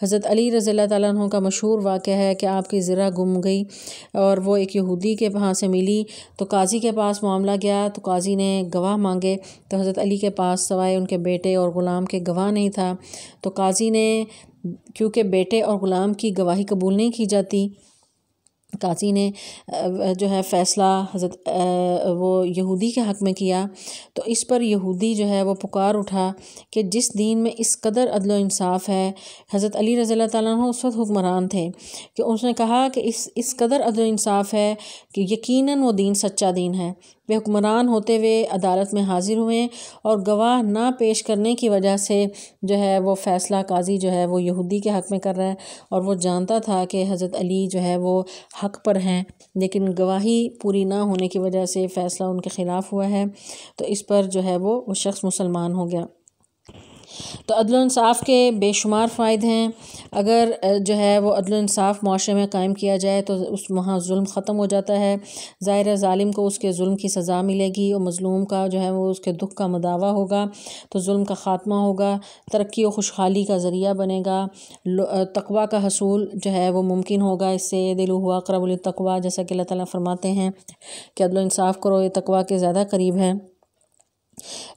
حضرت علی رضی اللہ تعالیٰ عنہ کا مشہور واقعہ ہے کہ آپ کی زرہ گم گئی اور وہ ایک یہودی کے وہاں سے ملی، تو قاضی کے پاس معاملہ گیا، تو قاضی نے گواہ مانگے، تو حضرت علی کے پاس سوائے ان کے بیٹے اور غلام کے گواہ نہیں تھا۔ تو قاضی نے، کیونکہ بیٹے اور غلام کی گواہی قبول نہیں کی جاتی، قاضی نے جو ہے فیصلہ حضرت وہ یہودی کے حق میں کیا۔ تو اس پر یہودی جو ہے وہ پکار اٹھا کہ جس دین میں اس قدر عدل و انصاف ہے، حضرت علی رضی اللہ تعالیٰ عنہ اس وقت حکمران تھے، کہ اس نے کہا کہ اس قدر عدل و انصاف ہے کہ یقیناً وہ دین سچا دین ہے۔ وہ حکمران ہوتے ہوئے عدالت میں حاضر ہوئے اور گواہ نہ پیش کرنے کی وجہ سے جو ہے وہ فیصلہ قاضی جو ہے وہ یہودی کے حق میں کر رہا ہے، اور وہ جانتا تھا کہ حضرت علی جو ہے وہ حق پر ہیں، لیکن گواہی پوری نہ ہونے کی وجہ سے فیصلہ ان کے خلاف ہوا ہے، تو اس پر جو ہے وہ شخص مسلمان ہو گیا۔ تو عدل و انصاف کے بے شمار فائدے ہیں۔ اگر جو ہے وہ عدل و انصاف معاشرے میں قائم کیا جائے تو وہاں ظلم ختم ہو جاتا ہے، ظاہر ہے ظالم کو اس کے ظلم کی سزا ملے گی، اور مظلوم کا جو ہے وہ اس کے دکھ کا مداوع ہوگا، تو ظلم کا خاتمہ ہوگا، ترقی و خوشحالی کا ذریعہ بنے گا، تقوی کا حصول جو ہے وہ ممکن ہوگا اس سے، دل ہوا اقرب للتقوی، جیسا کہ اللہ تعالیٰ فرماتے ہیں کہ عدل و انصاف کرو، یہ تقوی کے زیادہ قریب ہے۔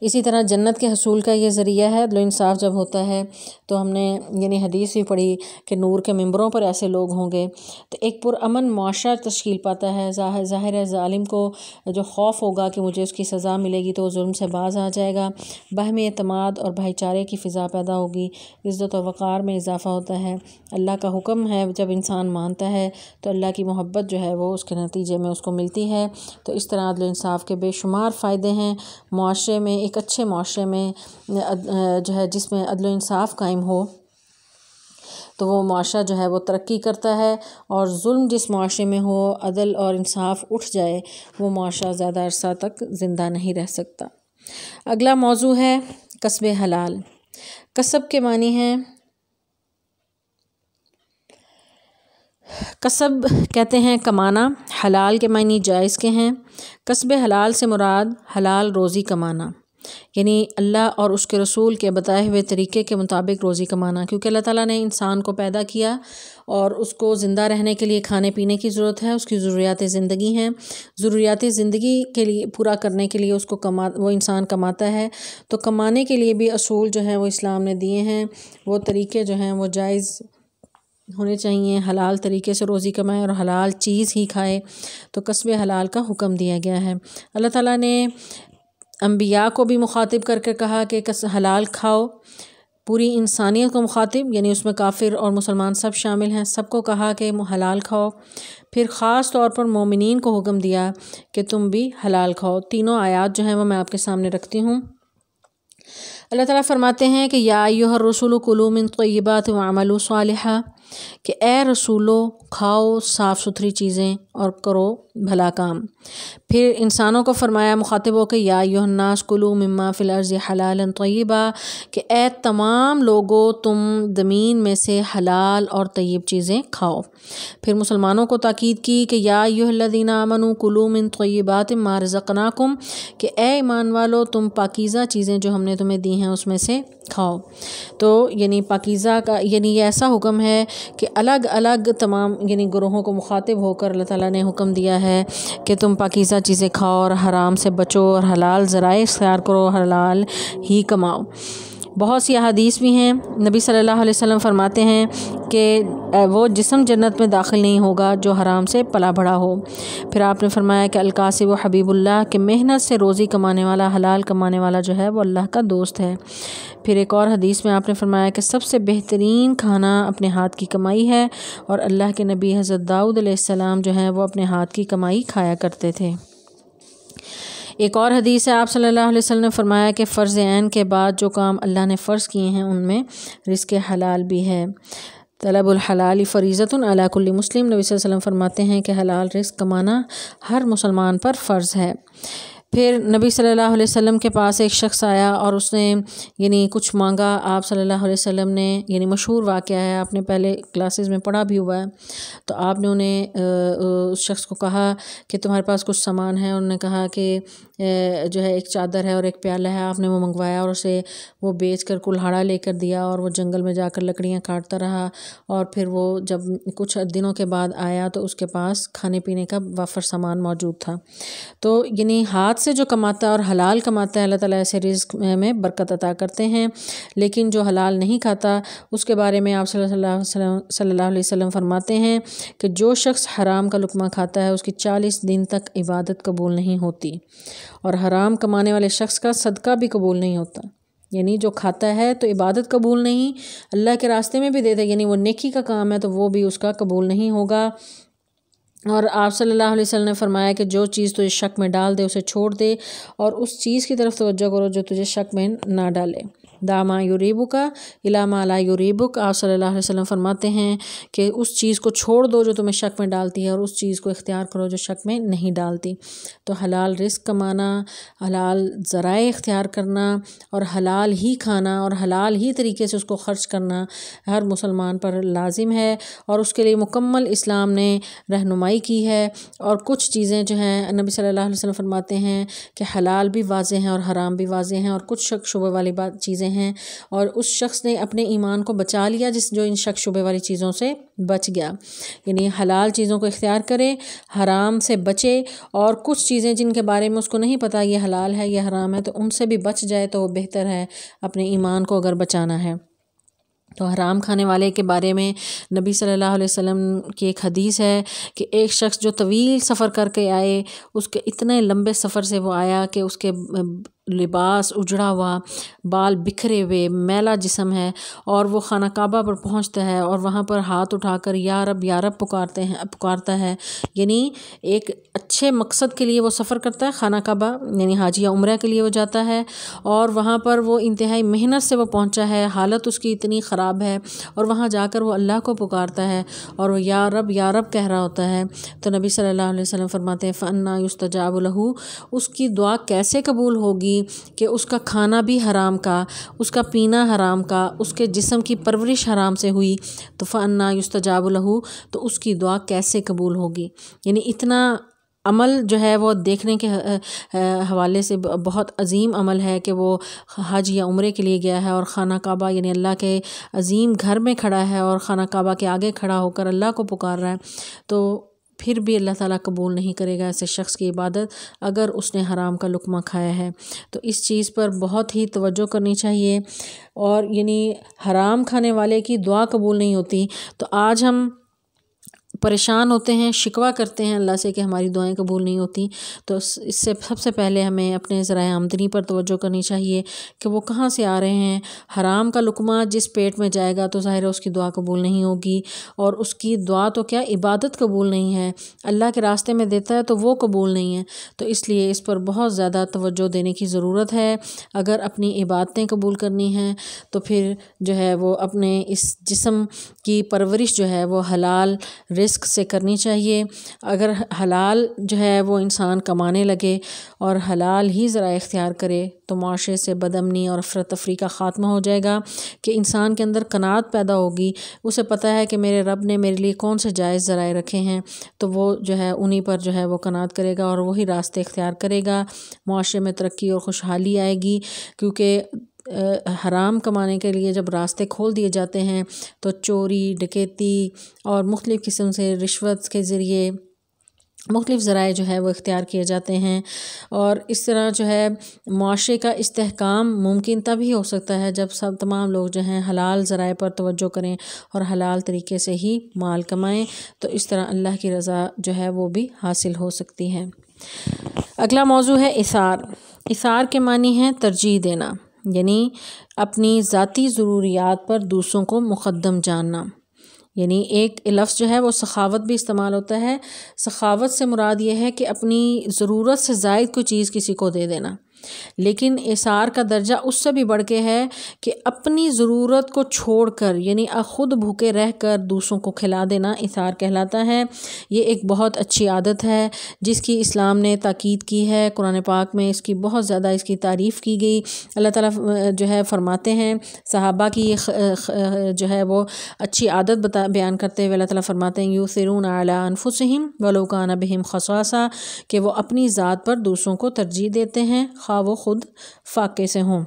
اسی طرح جنت کے حصول کا یہ ذریعہ ہے۔ عدل و انصاف جب ہوتا ہے تو ہم نے یعنی حدیث بھی پڑھی کہ نور کے ممبروں پر ایسے لوگ ہوں گے، تو ایک پرامن معاشرہ تشکیل پاتا ہے۔ ظاہر ہے ظالم کو جو خوف ہوگا کہ مجھے اس کی سزا ملے گی تو وہ ظلم سے باز آ جائے گا، باہمی اعتماد اور بھائی چارے کی فضا پیدا ہوگی، عزت و وقار میں اضافہ ہوتا ہے۔ اللہ کا حکم ہے جب انسان مانتا ہے تو اللہ کی محبت جو ہے وہ اس کے نتیجے میں اس کو ملتی ہے۔ تو اس طرح عدل و انصاف کے بے شمار فائدے ہیں۔ معاشرے میں، ایک اچھے معاشرے میں جو ہے جس میں عدل و انصاف قائم ہو تو وہ معاشرہ جو ہے وہ ترقی کرتا ہے، اور ظلم جس معاشرے میں ہو، عدل اور انصاف اٹھ جائے، وہ معاشرہ زیادہ عرصہ تک زندہ نہیں رہ سکتا۔ اگلا موضوع ہے کسب حلال۔ کسب کے معنی ہیں، کسب کہتے ہیں کمانا، حلال کے معنی جائز کے ہیں۔ کسب حلال سے مراد حلال روزی کمانا، یعنی اللہ اور اس کے رسول کے بتائے ہوئے طریقے کے مطابق روزی کمانا، کیونکہ اللہ تعالیٰ نے انسان کو پیدا کیا اور اس کو زندہ رہنے کے لیے کھانے پینے کی ضرورت ہے، اس کی ضروریات زندگی ہیں، ضروریات زندگی کے لیے پورا کرنے کے لیے اس کو وہ انسان کماتا ہے۔ تو کمانے کے لیے بھی اصول جو ہیں وہ اسلام نے دیے ہیں، وہ طریقے جو ہیں وہ جائز ہونے چاہیے، حلال طریقے سے روزی کمائے اور حلال چیز ہی کھائے، تو کسب حلال کا حکم دیا گیا ہے۔ اللہ تعالیٰ نے انبیاء کو بھی مخاطب کر کے کہا کہ حلال کھاؤ، پوری انسانیت کو مخاطب، یعنی اس میں کافر اور مسلمان سب شامل ہیں، سب کو کہا کہ حلال کھاؤ۔ پھر خاص طور پر مومنین کو حکم دیا کہ تم بھی حلال کھاؤ۔ تینوں آیات جو ہیں وہ میں آپ کے سامنے رکھتی ہوں۔ اللہ تعالیٰ فرماتے ہیں کہ یا ایھا الرسول کلوا من طیبات واعملوا صالحا، کہ اے رسولو کھاؤ صاف ستھری چیزیں اور کرو بھلا کام۔ پھر انسانوں کو فرمایا مخاطب ہو کہ یا ایھا الناس کلوا مما فی الارض حلالا طیبا، کہ اے تمام لوگو تم زمین میں سے حلال اور طیب چیزیں کھاؤ۔ پھر مسلمانوں کو تاکید کی کہ یا ایھا الذین آمنوا کلوا من طیبات ما رزقناکم، کہ اے ایمان والو تم پاکیزہ چیزیں جو ہم نے تمہیں دی ہیں اس میں سے کھاؤ۔ تو یعنی پاکیزہ کا یعنی یہ ایسا حکم ہے کہ الگ الگ تمام یعنی گروہوں کو مخاطب ہو کر اللہ تعالیٰ نے حکم دیا ہے کہ تم پاکیزہ چیزیں کھاؤ اور حرام سے بچو اور حلال ذرائع اختیار کرو، حلال ہی کماؤ۔ بہت سی احادیث بھی ہیں، نبی صلی اللہ علیہ وسلم فرماتے ہیں کہ وہ جسم جنت میں داخل نہیں ہوگا جو حرام سے پلا بڑھا ہو۔ پھر آپ نے فرمایا کہ الکاسب و حبیب اللہ، کہ محنت سے روزی کمانے والا، حلال کمانے والا جو ہے وہ اللہ کا دوست ہے۔ پھر ایک اور حدیث میں آپ نے فرمایا کہ سب سے بہترین کھانا اپنے ہاتھ کی کمائی ہے، اور اللہ کے نبی حضرت داؤد علیہ السلام جو ہیں وہ اپنے ہاتھ کی کمائی کھایا کرتے تھے۔ ایک اور حدیث ہے، آپ صلی اللہ علیہ وسلم نے فرمایا کہ فرض عین کے بعد جو کام اللہ نے فرض کیے ہیں ان میں رزق حلال بھی ہے۔ طلب الحلال فریضۃ علی کل مسلم، نبی صلی اللہ علیہ وسلم فرماتے ہیں کہ حلال رزق کمانا ہر مسلمان پر فرض ہے۔ پھر نبی صلی اللہ علیہ وسلم کے پاس ایک شخص آیا اور اس نے یعنی کچھ مانگا، آپ صلی اللہ علیہ وسلم نے یعنی مشہور واقعہ ہے، آپ نے پہلے کلاسز میں پڑھا بھی ہوا ہے، تو آپ نے انہیں اس شخص کو کہا کہ تمہارے پاس کچھ سامان ہے، انہوں نے کہا کہ جو ہے ایک چادر ہے اور ایک پیالہ ہے، آپ نے وہ منگوایا اور اسے وہ بیچ کر کلہاڑا لے کر دیا، اور وہ جنگل میں جا کر لکڑیاں کاٹتا رہا، اور پھر وہ جب کچھ دنوں کے بعد آیا تو اس کے پاس کھانے پینے کا وافر سامان موجود تھا۔ تو یعنی ہاتھ سے جو کماتا ہے اور حلال کماتا ہے، اللہ تعالیٰ ایسے رزق میں برکت عطا کرتے ہیں، لیکن جو حلال نہیں کھاتا اس کے بارے میں آپ صلی اللہ علیہ وسلم فرماتے ہیں کہ جو شخص حرام کا لقمہ کھاتا ہے اس کی 40 دن تک عبادت قبول نہیں ہوتی، اور حرام کمانے والے شخص کا صدقہ بھی قبول نہیں ہوتا۔ یعنی جو کھاتا ہے تو عبادت قبول نہیں، اللہ کے راستے میں بھی دیتا ہے، یعنی وہ نیکی کا کام ہے تو وہ بھی اس کا قبول نہیں ہوگا۔ اور آپ صلی اللہ علیہ وسلم نے فرمایا کہ جو چیز تجھے شک میں ڈال دے اسے چھوڑ دے اور اس چیز کی طرف توجہ کرو جو تجھے شک میں نہ ڈالے۔ داما یوریبک الی ما لا یوریبک، آپ صلی اللہ علیہ وسلم فرماتے ہیں کہ اس چیز کو چھوڑ دو جو تمہیں شک میں ڈالتی ہے اور اس چیز کو اختیار کرو جو شک میں نہیں ڈالتی۔ تو حلال رزق کمانا، حلال ذرائع اختیار کرنا اور حلال ہی کھانا اور حلال ہی طریقے سے اس کو خرچ کرنا ہر مسلمان پر لازم ہے، اور اس کے لیے مکمل اسلام نے رہنمائی کی ہے۔ اور کچھ چیزیں جو ہیں نبی صلی اللہ علیہ وسلم فرماتے ہیں کہ حلال بھی واضح ہیں اور حرام بھی واضح ہیں، اور کچھ شک شبہ والی چیزیں ہیں، اور اس شخص نے اپنے ایمان کو بچا لیا جو ان شک شبہ والی چیزوں سے بچ گیا۔ یعنی حلال چیزوں کو اختیار کرے، حرام سے بچے، اور کچھ چیزیں جن کے بارے میں اس کو نہیں پتہ یہ حلال ہے یہ حرام ہے تو ان سے بھی بچ جائے تو وہ بہتر ہے اپنے ایمان کو اگر بچانا ہے۔ تو حرام کھانے والے کے بارے میں نبی صلی اللہ علیہ وسلم کی ایک حدیث ہے کہ ایک شخص جو طویل سفر کر کے آئے، اس کے اتنے لمبے سفر سے وہ آیا کہ اس کے لباس اجڑا ہوا، بال بکھرے ہوئے، میلا جسم ہے، اور وہ خانہ کعبہ پر پہنچتا ہے اور وہاں پر ہاتھ اٹھا کر یا رب پکارتا ہے۔ یعنی ایک اچھے مقصد کے لیے وہ سفر کرتا ہے، خانہ کعبہ یعنی حج یا عمرہ کے لیے وہ جاتا ہے، اور وہاں پر وہ انتہائی محنت سے وہ پہنچا ہے، حالت اس کی اتنی خراب ہے، اور وہاں جا کر وہ اللہ کو پکارتا ہے اور وہ یا رب کہہ رہا ہوتا ہے۔ تو نبی صلی اللہ علیہ وسلم فرماتے ہیں فَأَنَّا يُسْتَجَابُ لَهُ، اس کی دعا کیسے قبول ہوگی کہ اس کا کھانا بھی حرام کا، اس کا پینا حرام کا، اس کے جسم کی پرورش حرام سے ہوئی، تو فَأَنَّا يُسْتَجَابُ لَهُ، تو اس کی دعا کیسے قبول ہوگی۔ یعنی اتنا عمل جو ہے وہ دیکھنے کے حوالے سے بہت عظیم عمل ہے کہ وہ حج یا عمرے کے لیے گیا ہے اور خانہ کعبہ یعنی اللہ کے عظیم گھر میں کھڑا ہے اور خانہ کعبہ کے آگے کھڑا ہو کر اللہ کو پکار رہا ہے، تو پھر بھی اللہ تعالیٰ قبول نہیں کرے گا ایسے شخص کی عبادت اگر اس نے حرام کا لقمہ کھایا ہے۔ تو اس چیز پر بہت ہی توجہ کرنی چاہیے، اور یعنی حرام کھانے والے کی دعا قبول نہیں ہوتی۔ تو آج ہم پریشان ہوتے ہیں، شکوہ کرتے ہیں اللہ سے کہ ہماری دعائیں قبول نہیں ہوتی، تو اس سے سب سے پہلے ہمیں اپنے ذرائع آمدنی پر توجہ کرنی چاہیے کہ وہ کہاں سے آ رہے ہیں۔ حرام کا لقمہ جس پیٹ میں جائے گا تو ظاہر ہے اس کی دعا قبول نہیں ہوگی، اور اس کی دعا تو کیا عبادت قبول نہیں ہے، اللہ کے راستے میں دیتا ہے تو وہ قبول نہیں ہے۔ تو اس لیے اس پر بہت زیادہ توجہ دینے کی ضرورت ہے۔ اگر اپنی عبادتیں قبول کرنی ہیں تو پھر جو ہے وہ اپنے اس جسم کی پرورش جو ہے وہ حلال رزق سے کرنی چاہیے۔ اگر حلال جو ہے وہ انسان کمانے لگے اور حلال ہی ذرائع اختیار کرے تو معاشرے سے بد امنی اور افراتفری کا خاتمہ ہو جائے گا، کہ انسان کے اندر قناعت پیدا ہوگی، اسے پتہ ہے کہ میرے رب نے میرے لیے کون سے جائز ذرائع رکھے ہیں، تو وہ جو ہے انہی پر جو ہے وہ قناعت کرے گا اور وہی راستے اختیار کرے گا، معاشرے میں ترقی اور خوشحالی آئے گی۔ کیونکہ حرام کمانے کے لیے جب راستے کھول دیے جاتے ہیں تو چوری، ڈکیتی اور مختلف قسم سے رشوت کے ذریعے مختلف ذرائع جو ہے وہ اختیار کیے جاتے ہیں، اور اس طرح جو ہے معاشرے کا استحکام ممکن تبھی ہو سکتا ہے جب تمام لوگ جو ہیں حلال ذرائع پر توجہ کریں اور حلال طریقے سے ہی مال کمائیں، تو اس طرح اللہ کی رضا جو ہے وہ بھی حاصل ہو سکتی ہے۔ اگلا موضوع ہے اثار۔ اثار کے معنی ہیں ترجیح دینا، یعنی اپنی ذاتی ضروریات پر دوسروں کو مقدم جاننا۔ یعنی ایک لفظ جو ہے وہ سخاوت بھی استعمال ہوتا ہے۔ سخاوت سے مراد یہ ہے کہ اپنی ضرورت سے زائد کوئی چیز کسی کو دے دینا، لیکن اثار کا درجہ اس سے بھی بڑھ کے ہے کہ اپنی ضرورت کو چھوڑ کر یعنی خود بھوکے رہ کر دوسروں کو کھلا دینا اثار کہلاتا ہے۔ یہ ایک بہت اچھی عادت ہے جس کی اسلام نے تاکید کی ہے، قرآن پاک میں اس کی بہت زیادہ اس کی تعریف کی گئی۔ اللہ تعالیٰ جو ہے فرماتے ہیں، صحابہ کی جو ہے وہ اچھی عادت بیان کرتے ہوئے اللہ تعالیٰ فرماتے ہیں یؤثرون علی انفسہم ولو کان بہم خصاصہ، کہ وہ اپنی ذات پر دوسروں کو ترجیح دیتے ہیں خواہ وہ خود فاقے سے ہوں۔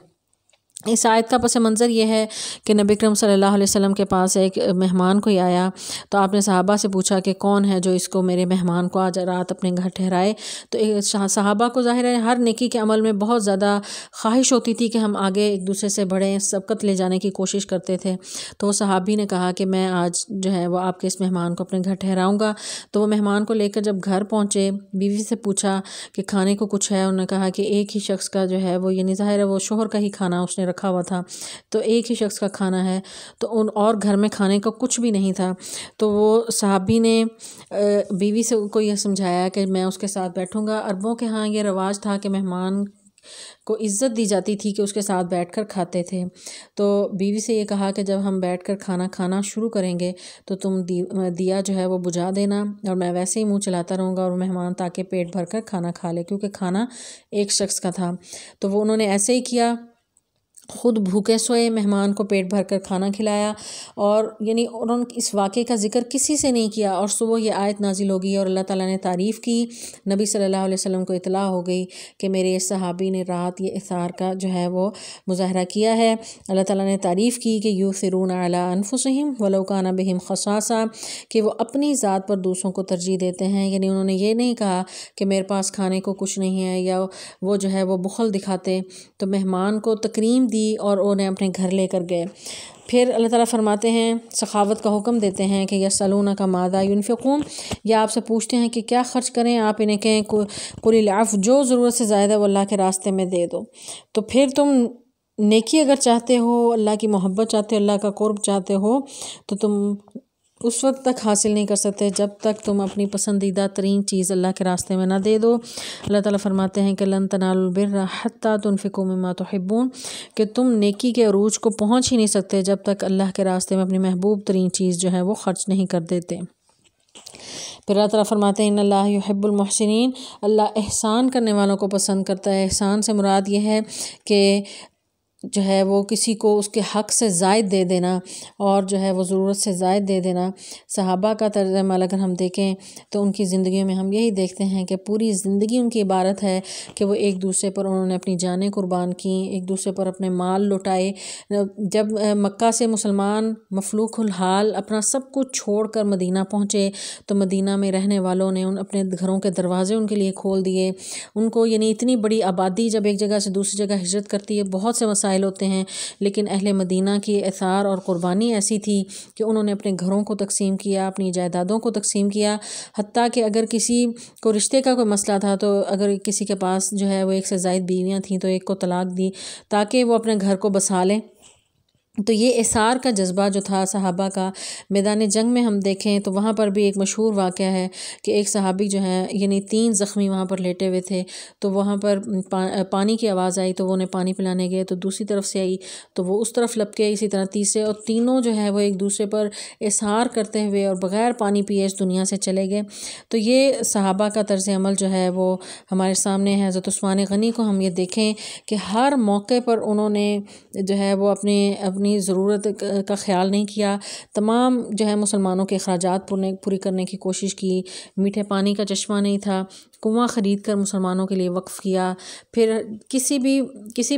اس آیت کا پس منظر یہ ہے کہ نبی اکرم صلی اللہ علیہ وسلم کے پاس ایک مہمان کوئی آیا تو آپ نے صحابہ سے پوچھا کہ کون ہے جو اس کو میرے مہمان کو آج رات اپنے گھر ٹھہرائے۔ تو صحابہ کو ظاہر ہے ہر نیکی کے عمل میں بہت زیادہ خواہش ہوتی تھی کہ ہم آگے ایک دوسرے سے بڑھیں، سبقت لے جانے کی کوشش کرتے تھے۔ تو وہ صحابی نے کہا کہ میں آج جو ہے وہ آپ کے اس مہمان کو اپنے گھر ٹھہراؤں گا۔ تو وہ مہمان کو لے کر جب گھر پہنچے، بیوی سے پوچھا کہ کھانے کو کچھ ہے، انہوں نے کہا کہ ایک ہی شخص کا جو ہے وہ یعنی ظاہر ہے وہ شوہر کا ہی کھانا اس نے رکھا ہوا تھا، تو ایک ہی شخص کا کھانا ہے، تو اور گھر میں کھانے کا کچھ بھی نہیں تھا، تو وہ صحابی نے بیوی سے کو یہ سمجھایا کہ میں اس کے ساتھ بیٹھوں گا۔ عربوں کے ہاں یہ رواج تھا کہ مہمان کو عزت دی جاتی تھی کہ اس کے ساتھ بیٹھ کر کھاتے تھے، تو بیوی سے یہ کہا کہ جب ہم بیٹھ کر کھانا شروع کریں گے تو تم دیا جو ہے وہ بجھا دینا، اور میں ویسے ہی منہ چلاتا رہوں گا، اور مہمان تاکہ پیٹ بھر کر کھانا کھا لے، کیونکہ کھانا ایک شخص کا تھا۔ تو وہ انہوں نے ایسے ہی کیا، خود بھوکے سوئے، مہمان کو پیٹ بھر کر کھانا کھلایا، اور یعنی انہوں نے اس واقعے کا ذکر کسی سے نہیں کیا، اور صبح یہ آیت نازل ہو گئی اور اللہ تعالیٰ نے تعریف کی، نبی صلی اللہ علیہ وسلم کو اطلاع ہو گئی کہ میرے اس صحابی نے رات یہ اثار کا جو ہے وہ مظاہرہ کیا ہے۔ اللہ تعالیٰ نے تعریف کی کہ یؤثرون علی انفسہم ولو کان بہم خصاصہ، کہ وہ اپنی ذات پر دوسروں کو ترجیح دیتے ہیں، یعنی انہوں نے یہ نہیں کہا کہ میرے پاس کھانے کو کچھ نہیں ہے، یا وہ جو ہے وہ بخل دکھاتے، تو مہمان کو تکریم دی اور انہیں اپنے گھر لے کر گئے۔ پھر اللہ تعالیٰ فرماتے ہیں، سخاوت کا حکم دیتے ہیں کہ یسألونک ماذا ینفقون، یا آپ سے پوچھتے ہیں کہ کیا خرچ کریں، آپ انہیں کہیں قل العفو، جو ضرورت سے زائد ہے وہ اللہ کے راستے میں دے دو۔ تو پھر تم نیکی اگر چاہتے ہو، اللہ کی محبت چاہتے ہو، اللہ کا قرب چاہتے ہو، تو تم اس وقت تک حاصل نہیں کر سکتے جب تک تم اپنی پسندیدہ ترین چیز اللہ کے راستے میں نہ دے دو۔ اللہ تعالیٰ فرماتے ہیں کہ لن تنالوا البر حتی تنفقوا مما تحبون، کہ تم نیکی کے عروج کو پہنچ ہی نہیں سکتے جب تک اللہ کے راستے میں اپنی محبوب ترین چیز جو ہے وہ خرچ نہیں کر دیتے۔ پھر اللہ تعالیٰ فرماتے ہیں ان اللہ یحب المحسنین، اللہ احسان کرنے والوں کو پسند کرتا ہے۔ احسان سے مراد یہ ہے کہ جو ہے وہ کسی کو اس کے حق سے زائد دے دینا، اور جو ہے وہ ضرورت سے زائد دے دینا۔ صحابہ کا طرز عمل اگر ہم دیکھیں تو ان کی زندگیوں میں ہم یہی دیکھتے ہیں کہ پوری زندگی ان کی عبارت ہے کہ وہ ایک دوسرے پر انہوں نے اپنی جانیں قربان کیں، ایک دوسرے پر اپنے مال لٹائے۔ جب مکہ سے مسلمان مفلوق الحال اپنا سب کچھ چھوڑ کر مدینہ پہنچے تو مدینہ میں رہنے والوں نے اپنے گھروں کے دروازے ان کے لیے کھول دیے۔ ان کو یعنی اتنی بڑی آبادی جب ایک جگہ سے دوسری جگہ ہجرت کرتی ہے، بہت سے مسائل ہوتے ہیں، لیکن اہل مدینہ کی ایثار اور قربانی ایسی تھی کہ انہوں نے اپنے گھروں کو تقسیم کیا، اپنی جائیدادوں کو تقسیم کیا، حتیٰ کہ اگر کسی کو رشتے کا کوئی مسئلہ تھا تو اگر کسی کے پاس جو ہے وہ ایک سے زائد بیویاں تھیں تو ایک کو طلاق دی تاکہ وہ اپنے گھر کو بسا لیں۔ تو یہ اثار کا جذبہ جو تھا صحابہ کا، میدان جنگ میں ہم دیکھیں تو وہاں پر بھی ایک مشہور واقعہ ہے کہ ایک صحابی جو ہے یعنی 3 زخمی وہاں پر لیٹے ہوئے تھے، تو وہاں پر پانی کی آواز آئی تو وہ انہیں پانی پلانے گئے، تو دوسری طرف سے آئی تو وہ اس طرف لپکے، اسی طرح تیسرے، اور تینوں جو ہے وہ ایک دوسرے پر اثار کرتے ہوئے اور بغیر پانی پیے اس دنیا سے چلے گئے۔ تو یہ صحابہ کا طرز عمل جو ہے وہ ہمارے سامنے ہے۔ حضرت عثمان غنی کو ہم یہ دیکھیں کہ ہر موقع پر انہوں نے جو ہے وہ اپنی ضرورت کا خیال نہیں کیا، تمام جو ہے مسلمانوں کے اخراجات پوری کرنے کی کوشش کی۔ میٹھے پانی کا چشمہ نہیں تھا، کنواں خرید کر مسلمانوں کے لیے وقف کیا۔ پھر کسی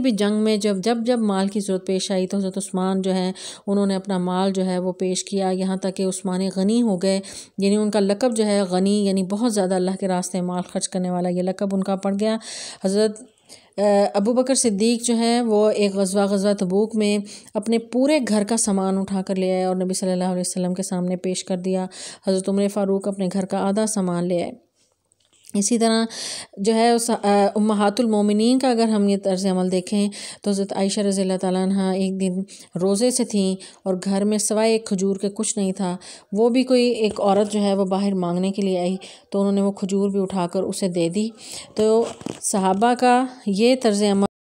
بھی جنگ میں جب مال کی ضرورت پیش آئی تو حضرت عثمان جو ہے انہوں نے اپنا مال جو ہے وہ پیش کیا، یہاں تک کہ عثمان غنی ہو گئے، یعنی ان کا لقب جو ہے غنی، یعنی بہت زیادہ اللہ کے راستے میں مال خرچ کرنے والا، یہ لقب ان کا پڑ گیا۔ حضرت ابو بکر صدیق جو ہے وہ ایک غزوہ تبوک میں اپنے پورے گھر کا سامان اٹھا کر لے آئے اور نبی صلی اللہ علیہ وسلم کے سامنے پیش کر دیا۔ حضرت عمر فاروق اپنے گھر کا آدھا سامان لے آئے۔ اسی طرح جو ہے امہات المومنین کا اگر ہم یہ طرز عمل دیکھیں تو حضرت عائشہ رضی اللہ تعالیٰ عنہ ایک دن روزے سے تھیں اور گھر میں سوائے ایک کھجور کے کچھ نہیں تھا، وہ بھی کوئی ایک عورت جو ہے وہ باہر مانگنے کے لیے آئی تو انہوں نے وہ کھجور بھی اٹھا کر اسے دے دی۔ تو صحابہ کا یہ طرز عمل